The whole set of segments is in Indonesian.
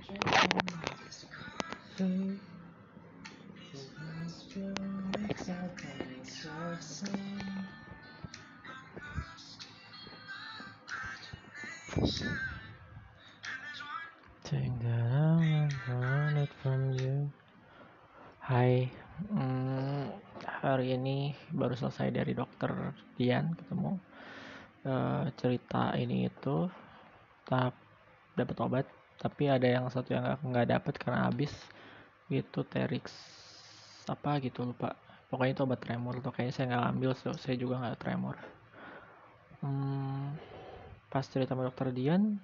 Take that I want it from you. Hai, hari ini baru selesai dari dokter Dian ketemu. Cerita ini itu tahap dapat obat, tapi ada yang satu yang nggak dapat karena habis. Itu Terix apa gitu lupa. Pokoknya itu obat tremor tuh kayaknya saya nggak ambil, so saya juga nggak tremor. Pas cerita sama dokter Dian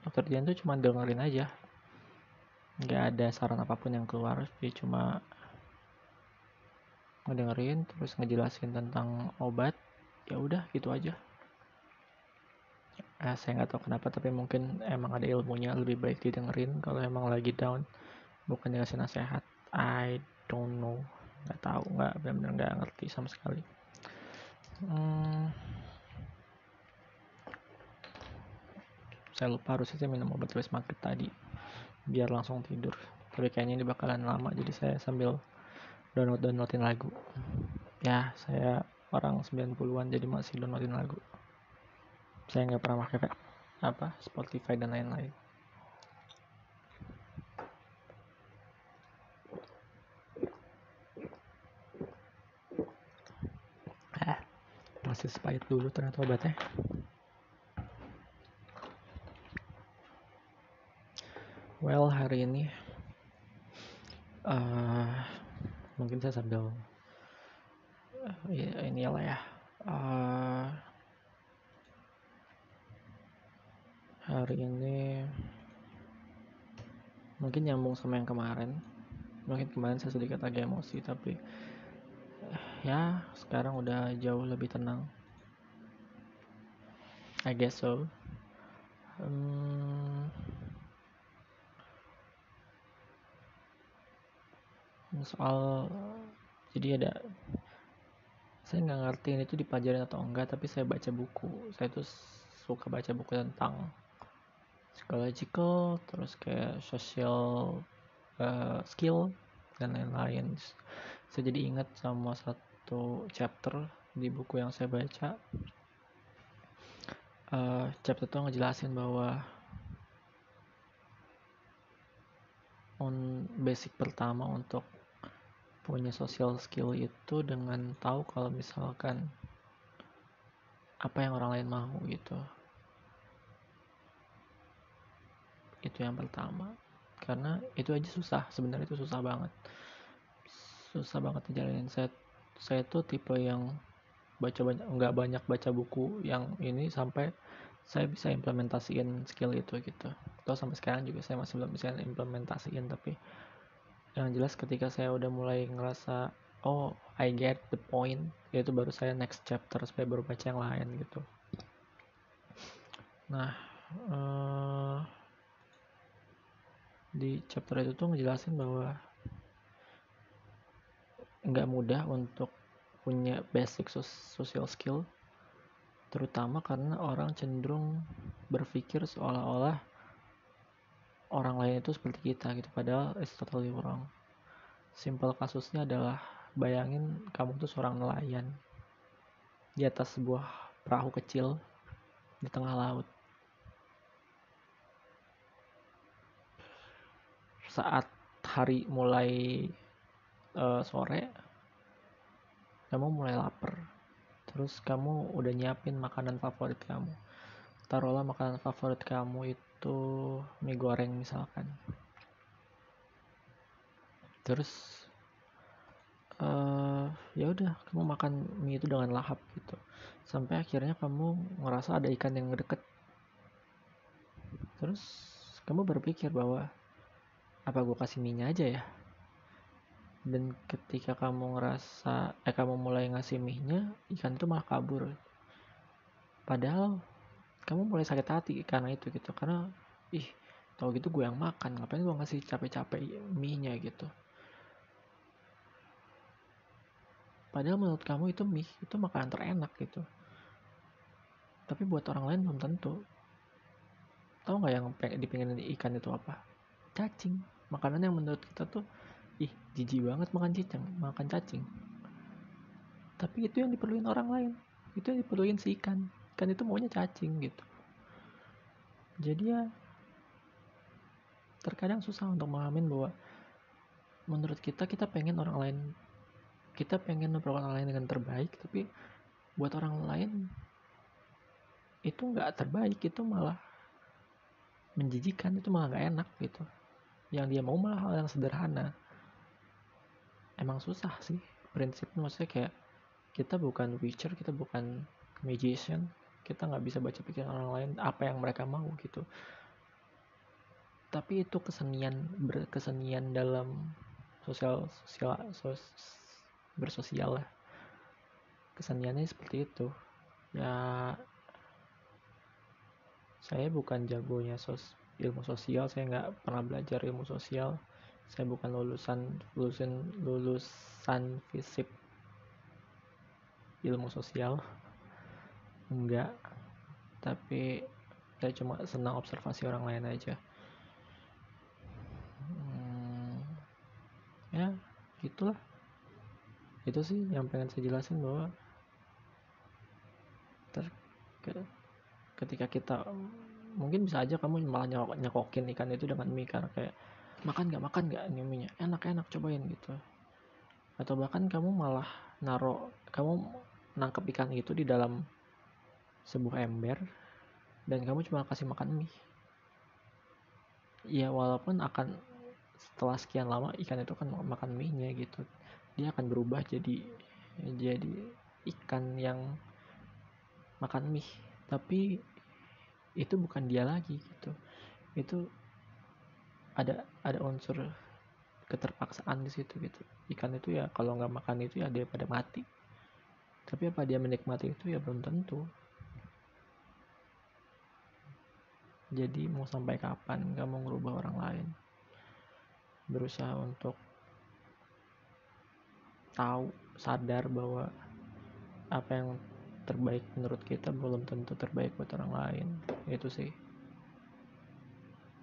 tuh cuma dengerin aja, nggak ada saran apapun yang keluar, dia cuma ngedengerin terus ngejelasin tentang obat, ya udah gitu aja. Saya nggak tahu kenapa, tapi mungkin emang ada ilmunya, lebih baik didengerin kalau emang lagi down, bukan dikasih nasihat. I don't know, nggak tahu, nggak benar-benar nggak ngerti sama sekali. Saya lupa harusnya saya minum obat West Market tadi biar langsung tidur, tapi kayaknya ini bakalan lama, jadi saya sambil downloadin lagu. Ya, saya orang 90-an jadi masih downloadin lagu. Saya nggak pernah pakai Spotify dan lain-lain. Masih sepahit dulu ternyata obatnya. Well, hari ini mungkin saya sambil inilah ya, hari ini mungkin nyambung sama yang kemarin. Mungkin kemarin saya sedikit agak emosi, tapi ya sekarang udah jauh lebih tenang, I guess so. Soal jadi ada, saya nggak ngerti ini tuh dipelajarin atau enggak, tapi saya baca buku. Saya tuh suka baca buku tentang psychological, terus kayak social skill dan lain-lain. Saya jadi ingat sama satu chapter di buku yang saya baca. Chapter itu ngejelasin bahwa basic pertama untuk punya social skill itu dengan tahu kalau misalkan apa yang orang lain mau gitu. Itu yang pertama, karena itu aja susah sebenarnya, itu susah banget dijalanin. Saya tuh tipe yang nggak banyak baca buku yang ini sampai saya bisa implementasiin skill itu gitu. Atau sampai sekarang juga saya masih belum bisa implementasiin, tapi yang jelas ketika saya udah mulai ngerasa oh I get the point, itu baru saya next chapter supaya baru baca yang lain gitu. Nah, di chapter itu tuh ngejelasin bahwa nggak mudah untuk punya basic social skill, terutama karena orang cenderung berpikir seolah-olah orang lain itu seperti kita gitu, padahal it's totally wrong. Simple kasusnya adalah bayangin kamu tuh seorang nelayan di atas sebuah perahu kecil di tengah laut. Saat hari mulai sore, kamu mulai lapar, terus kamu udah nyiapin makanan favorit kamu. Taruhlah makanan favorit kamu itu mie goreng misalkan. Terus ya udah kamu makan mie itu dengan lahap gitu, sampai akhirnya kamu ngerasa ada ikan yang deket. Terus kamu berpikir bahwa apa gue kasih mie-nya aja ya. Dan ketika kamu ngerasa kamu mulai ngasih mie-nya, ikan itu malah kabur. Padahal kamu mulai sakit hati karena itu gitu, karena tau gitu gue yang makan, ngapain gue ngasih capek-capek mie-nya gitu. Padahal menurut kamu itu mie itu makanan terenak gitu, tapi buat orang lain belum tentu. Tahu nggak yang dipingin ikan itu apa? cacing, makanan yang menurut kita tuh ih jijik banget makan cacing, tapi itu yang diperluin orang lain, itu yang diperluin si ikan itu maunya cacing gitu. Jadi ya terkadang susah untuk memahamin bahwa menurut kita pengen orang lain, kita pengen memperlakukan orang lain dengan terbaik, tapi buat orang lain itu nggak terbaik, itu malah menjijikan, itu malah nggak enak gitu. Yang dia mau malah hal yang sederhana. Emang susah sih prinsipnya, maksudnya kayak kita bukan witcher, kita bukan magician, kita nggak bisa baca pikiran orang lain apa yang mereka mau gitu. Tapi itu kesenian dalam bersosial lah. Keseniannya seperti itu. Ya saya bukan jagonya ilmu sosial, saya nggak pernah belajar ilmu sosial, saya bukan lulusan fisip ilmu sosial, enggak, tapi saya cuma senang observasi orang lain aja. Ya gitulah, itu sih yang pengen saya jelasin, bahwa ketika kita mungkin bisa aja kamu malah nyekokin ikan itu dengan mie, karena kayak makan nggak ini mie-nya enak cobain gitu, atau bahkan kamu malah kamu nangkep ikan itu di dalam sebuah ember dan kamu cuma kasih makan mie. Ya walaupun akan setelah sekian lama ikan itu kan makan mie-nya gitu, dia akan berubah jadi ikan yang makan mie, tapi itu bukan dia lagi gitu. Itu ada unsur keterpaksaan di situ gitu. Ikan itu ya kalau nggak makan itu ya dia pada mati, tapi apa dia menikmati itu ya belum tentu. Jadi mau sampai kapan kamu ngerubah orang lain? Berusaha untuk sadar bahwa apa yang terbaik menurut kita belum tentu terbaik buat orang lain. Itu sih.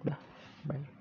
Udah, bye.